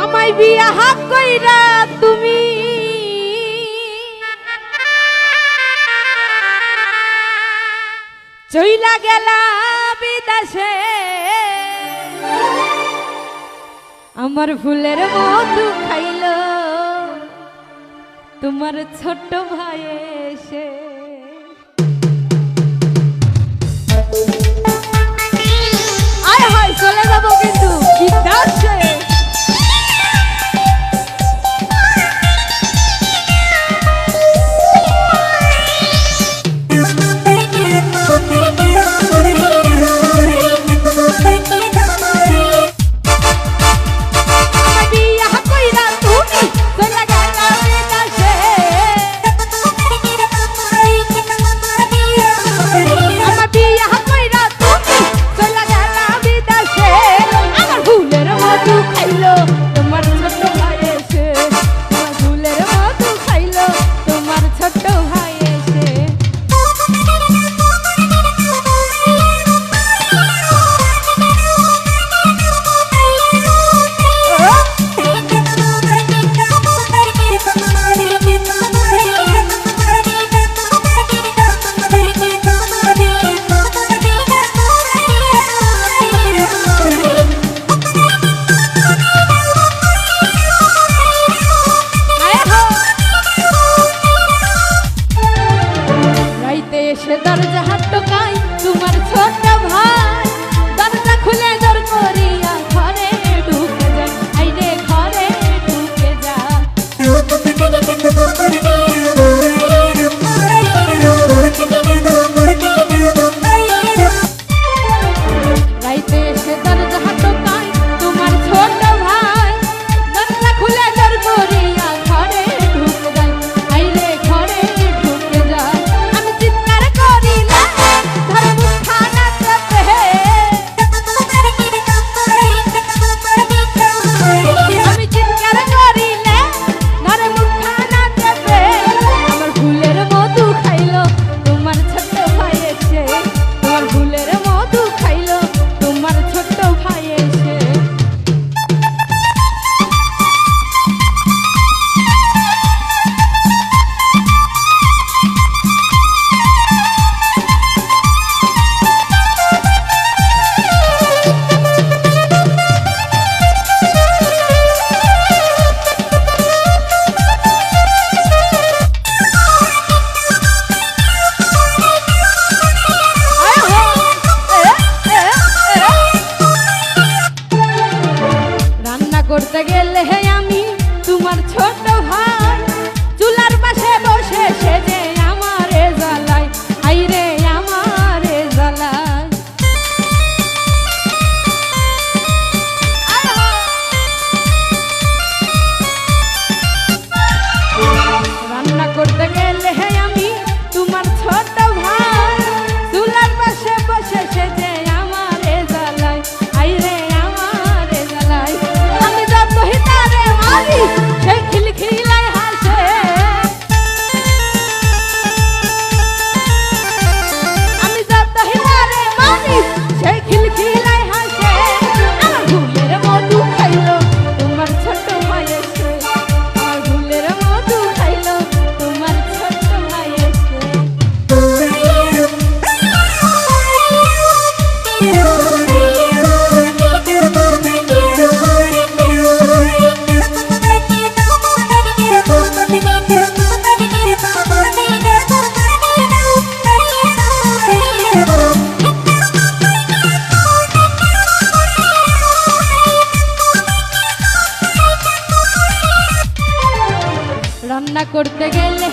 আমায় বিয়া হাক কইরা তুমি চইলা গেলা বিদেশে, আমার ফুলের মধু খাইলো তোমার ছোট ভাই এসে। আয় হায় চলে যাবো কিন্তু বিদেশে। করতে গেলে আমি তোমার ছোট ভাই চুলার পাশে বসে সেজে আমারে জ্বালাই, আইরে আমারে জ্বালাই। রান্না করতে গেলে আমি তোমার ছোট ভাই চুলার পাশে বসে সেজে আমারে জ্বালাই, আইরে আমারে জ্বালাই। সেই খিলখিলাই হাসে, আমি যত হিলারে মানি সেই খিলখিলাই হাসে। আমার ফুলের মধু খাইলো তোমার ছোট ভাই এসে, আমার ফুলের মধু খাইলো তোমার ছোট ভাই এসে। রান্না করতে গেলে